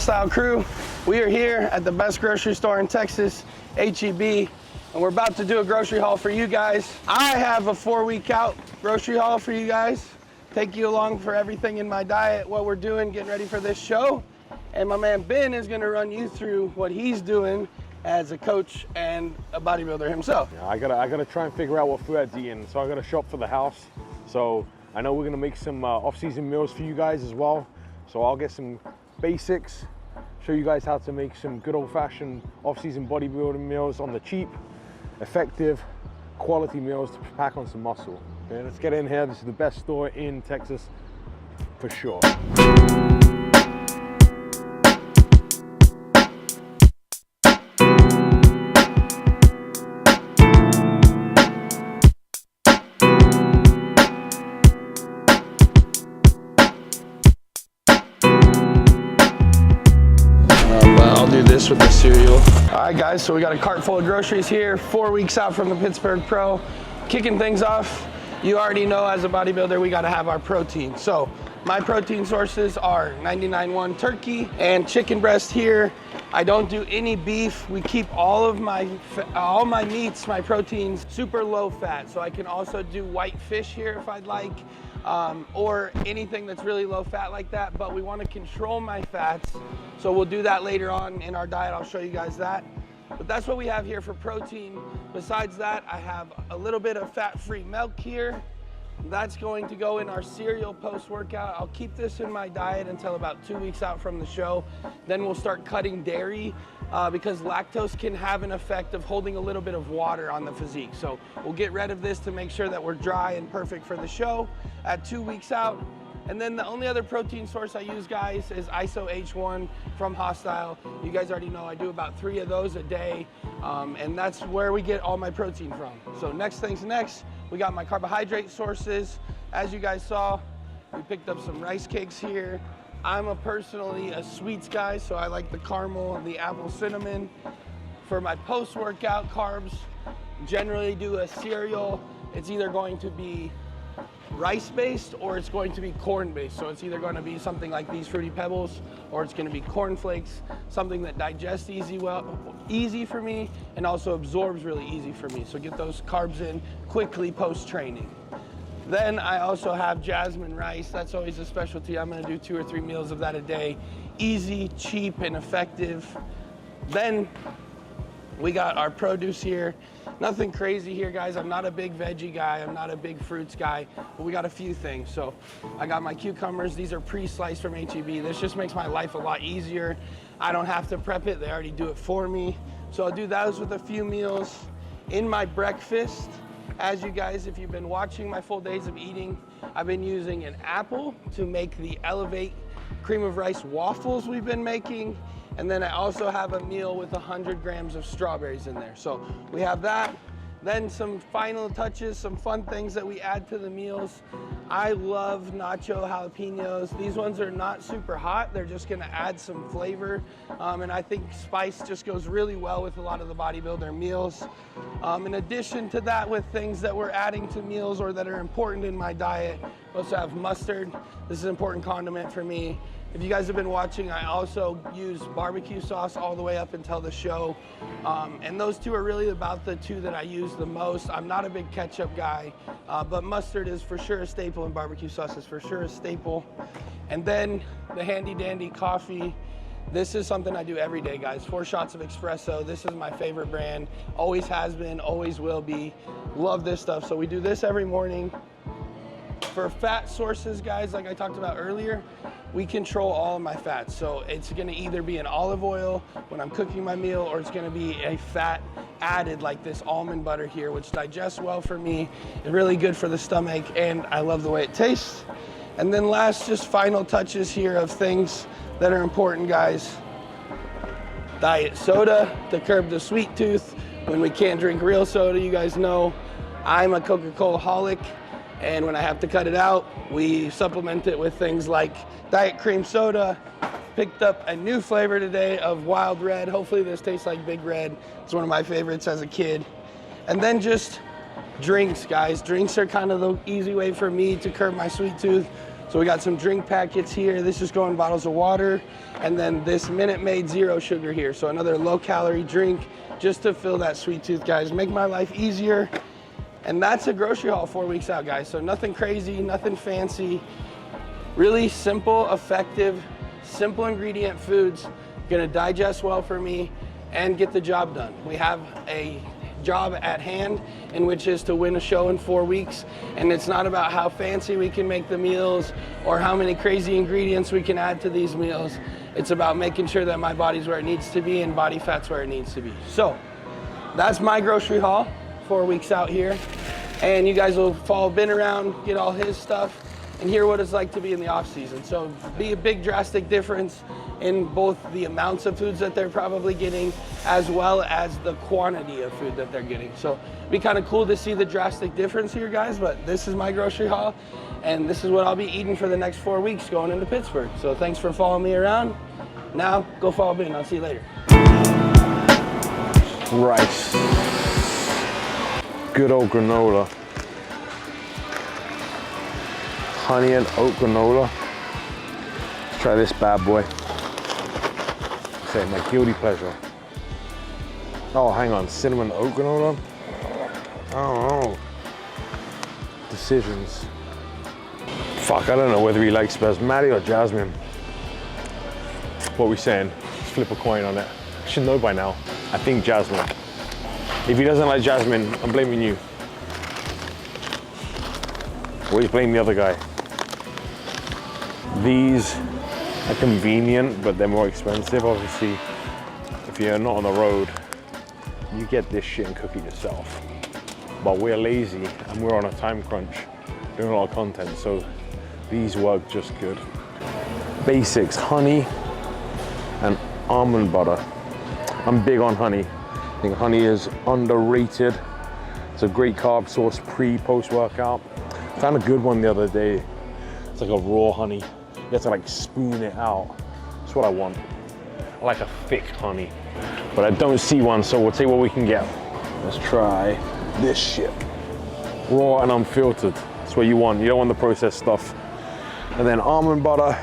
HOSSTILE crew? We are here at the best grocery store in Texas, HEB, and we're about to do a grocery haul for you guys. I have a 4-week out grocery haul for you guys. Take you along for everything in my diet, what we're doing, getting ready for this show. And my man Ben is gonna run you through what he's doing as a coach and a bodybuilder himself. Yeah, I gotta try and figure out what food I'd eating. So I gotta shop for the house. So I know we're gonna make some off-season meals for you guys as well. So I'll get some basics, show you guys how to make some good old-fashioned off-season bodybuilding meals on the cheap, effective, quality meals to pack on some muscle. Okay, let's get in here. This is the best store in Texas for sure. With the cereal. All right guys, so we got a cart full of groceries here, 4 weeks out from the Pittsburgh Pro. Kicking things off, you already know as a bodybuilder, we gotta have our protein. So my protein sources are 99.1 turkey and chicken breast here. I don't do any beef. We keep all my meats, my proteins, super low fat. So I can also do white fish here if I'd like. Or anything that's really low fat like that, but we want to control my fats. So we'll do that later on in our diet. I'll show you guys that. But that's what we have here for protein. Besides that, I have a little bit of fat-free milk here. That's going to go in our cereal post-workout. I'll keep this in my diet until about 2 weeks out from the show. Then we'll start cutting dairy because lactose can have an effect of holding a little bit of water on the physique. So we'll get rid of this to make sure that we're dry and perfect for the show at 2 weeks out. And then the only other protein source I use, guys, is ISO H1 from HOSSTILE. You guys already know I do about 3 of those a day, and that's where we get all my protein from. So next thing's next, we got my carbohydrate sources. As you guys saw, we picked up some rice cakes here. I'm personally a sweets guy, so I like the caramel and the apple cinnamon. For my post-workout carbs, generally do a cereal. It's either going to be rice-based or it's going to be corn-based. So it's either going to be something like these Fruity Pebbles or it's going to be corn flakes, something that digests easy for me and also absorbs really easy for me. So get those carbs in quickly post-training. Then I also have jasmine rice. That's always a specialty. I'm going to do 2 or 3 meals of that a day. Easy, cheap, and effective. Then we got our produce here. Nothing crazy here, guys. I'm not a big veggie guy. I'm not a big fruits guy, but we got a few things. So I got my cucumbers. These are pre-sliced from HEB. This just makes my life a lot easier. I don't have to prep it. They already do it for me. So I'll do those with a few meals. In my breakfast, as you guys, if you've been watching my full days of eating, I've been using an apple to make the Elevate cream of rice waffles we've been making. And then I also have a meal with 100 grams of strawberries in there. So we have that. Then some final touches, some fun things that we add to the meals. I love nacho jalapenos. These ones are not super hot. They're just gonna add some flavor. And I think spice just goes really well with a lot of the bodybuilder meals. In addition to that, with things that we're adding to meals or that are important in my diet, we also have mustard. This is an important condiment for me. If you guys have been watching, I also use barbecue sauce all the way up until the show. And those two are really about the two that I use the most. I'm not a big ketchup guy, but mustard is for sure a staple and barbecue sauce is for sure a staple. And then the handy dandy coffee. This is something I do every day, guys. 4 shots of espresso. This is my favorite brand. Always has been, always will be. Love this stuff. So we do this every morning. For fat sources, guys, like I talked about earlier, we control all of my fats. So it's gonna either be an olive oil when I'm cooking my meal, or it's gonna be a fat added like this almond butter here, which digests well for me. It's really good for the stomach, and I love the way it tastes. And then last, just final touches here of things that are important, guys. Diet soda to curb the sweet tooth. When we can't drink real soda, you guys know I'm a Coca-Cola-holic. And when I have to cut it out, we supplement it with things like diet cream soda. Picked up a new flavor today of Wild Red. Hopefully this tastes like Big Red. It's one of my favorites as a kid. And then just drinks, guys. Drinks are kind of the easy way for me to curb my sweet tooth. So we got some drink packets here. This is going in bottles of water. And then this Minute Maid zero sugar here. So another low calorie drink just to fill that sweet tooth, guys. Make my life easier. And that's a grocery haul 4 weeks out, guys. So nothing crazy, nothing fancy. Really simple, effective, simple ingredient foods. Gonna digest well for me and get the job done. We have a job at hand, in which is to win a show in 4 weeks. And it's not about how fancy we can make the meals or how many crazy ingredients we can add to these meals. It's about making sure that my body's where it needs to be and body fat's where it needs to be. So that's my grocery haul, 4 weeks out here. And you guys will follow Ben around, get all his stuff, and hear what it's like to be in the off season. So be a big drastic difference in both the amounts of foods that they're probably getting, as well as the quantity of food that they're getting. So it'd be kind of cool to see the drastic difference here, guys, but this is my grocery haul, and this is what I'll be eating for the next 4 weeks going into Pittsburgh. So thanks for following me around. Now, go follow Ben. I'll see you later. Rice. Good old granola. Honey and oat granola. Let's try this bad boy. Say my guilty pleasure. Oh, hang on, cinnamon oat granola? I don't know. Decisions. Fuck, I don't know whether he likes basmati or jasmine. What are we saying? Let's flip a coin on it. I should know by now. I think jasmine. If he doesn't like jasmine, I'm blaming you. Always blame the other guy. These are convenient, but they're more expensive. Obviously, if you're not on the road, you get this shit and cook it yourself. But we're lazy and we're on a time crunch, doing a lot of content, so these work just good. Basics, honey and almond butter. I'm big on honey. I think honey is underrated. It's a great carb source post workout. Found a good one the other day. It's like a raw honey. You have to like spoon it out. That's what I want. I like a thick honey, but I don't see one, so we'll see what we can get. Let's try this shit. Raw and unfiltered. That's what you want. You don't want the processed stuff. And then almond butter.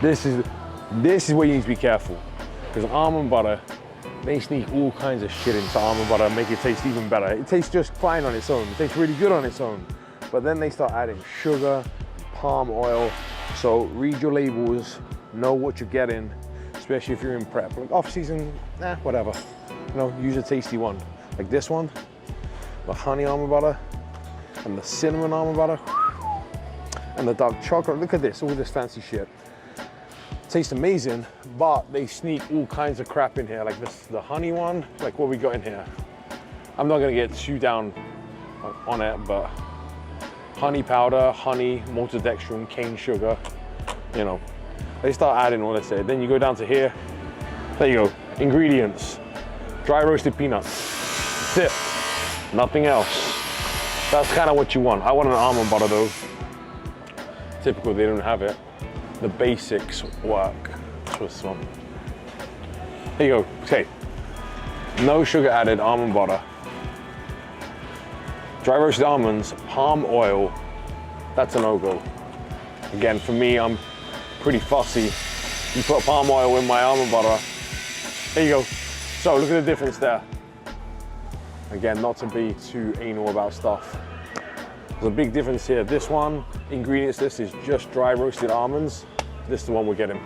This is where you need to be careful, because almond butter, they sneak all kinds of shit into almond butter and make it taste even better. It tastes just fine on its own. It tastes really good on its own. But then they start adding sugar, palm oil. So read your labels, know what you're getting, especially if you're in prep. Like off season, whatever. You know, use a tasty one. Like this one, the honey almond butter, and the cinnamon almond butter, and the dark chocolate. Look at this, all this fancy shit. Tastes amazing, but they sneak all kinds of crap in here. Like this, the honey one, like what we got in here. I'm not gonna get too down on it, but honey powder, honey, maltodextrin, cane sugar, you know, they start adding all this there. Then you go down to here, there you go, ingredients, dry roasted peanuts, that's it, nothing else. That's kind of what you want. I want an almond butter though. Typical, they don't have it. The basics work. Twist one. There you go. Okay. No sugar added, almond butter. Dry roasted almonds, palm oil. That's a no-go. Again, for me, I'm pretty fussy. You put palm oil in my almond butter. There you go. So look at the difference there. Again, not to be too anal about stuff. There's a big difference here. This one, ingredients, this is just dry roasted almonds. This is the one we're getting.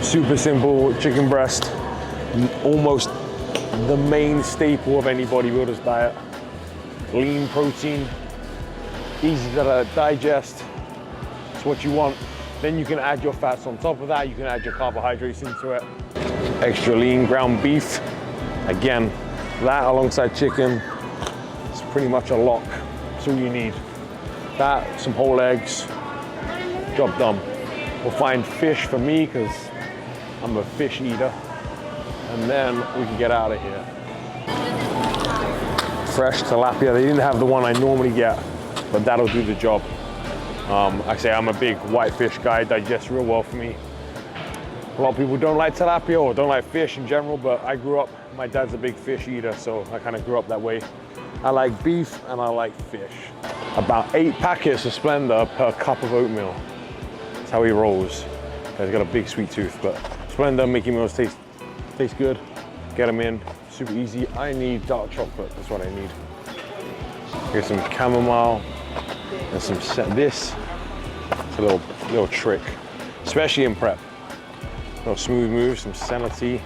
Super simple chicken breast. Almost the main staple of any bodybuilder's diet. Lean protein, easy to digest. It's what you want. Then you can add your fats on top of that. You can add your carbohydrates into it. Extra lean ground beef. Again, that alongside chicken, it's pretty much a lock. That's all you need. That, some whole eggs, job done. We'll find fish for me, because I'm a fish eater. And then we can get out of here. Fresh tilapia. They didn't have the one I normally get, but that'll do the job. I say I'm a big whitefish guy, digests real well for me. A lot of people don't like tilapia or don't like fish in general, but I grew up, my dad's a big fish eater, so I kind of grew up that way. I like beef and I like fish. About 8 packets of Splenda per cup of oatmeal. That's how he rolls. He's got a big sweet tooth, but Splenda making meals taste good. Get them in, super easy. I need dark chocolate, that's what I need. Here's some chamomile and some this. It's a little trick, especially in prep. A little smooth move, some sanity.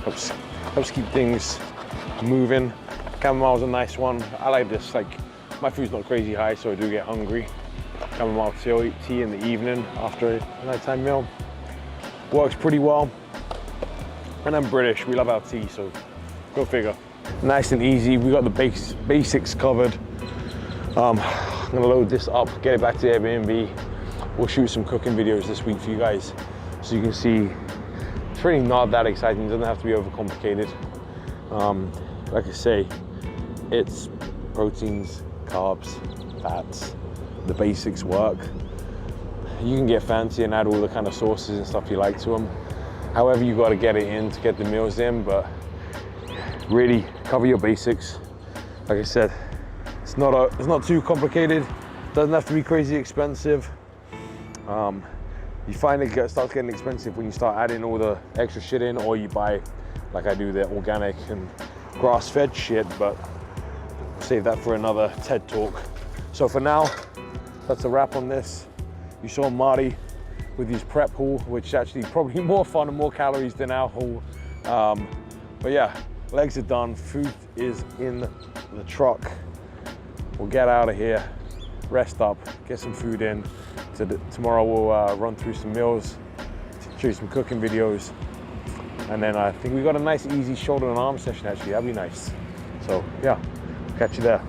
Helps keep things moving. Chamomile's a nice one. I like this, like, my food's not crazy high, so I do get hungry. Chamomile tea in the evening after a nighttime meal. Works pretty well. And I'm British, we love our tea, so go figure. Nice and easy, we got the basics covered. I'm gonna load this up, get it back to Airbnb. We'll shoot some cooking videos this week for you guys, so you can see it's really not that exciting, it doesn't have to be overcomplicated. Like I say, it's proteins, carbs, fats, the basics work. You can get fancy and add all the kind of sauces and stuff you like to them. However, you got to get it in to get the meals in, but really cover your basics. Like I said, it's not too complicated. Doesn't have to be crazy expensive. You find it starts getting expensive when you start adding all the extra shit in, or you buy, like I do, the organic and grass-fed shit, but save that for another TED Talk. So for now, that's a wrap on this. You saw Marty with his prep haul, which is actually probably more fun and more calories than our haul. But yeah, legs are done, food is in the truck. We'll get out of here, rest up, get some food in. Tomorrow we'll run through some meals, show you some cooking videos. And then I think we got a nice easy shoulder and arm session actually, that'd be nice. So yeah, catch you there.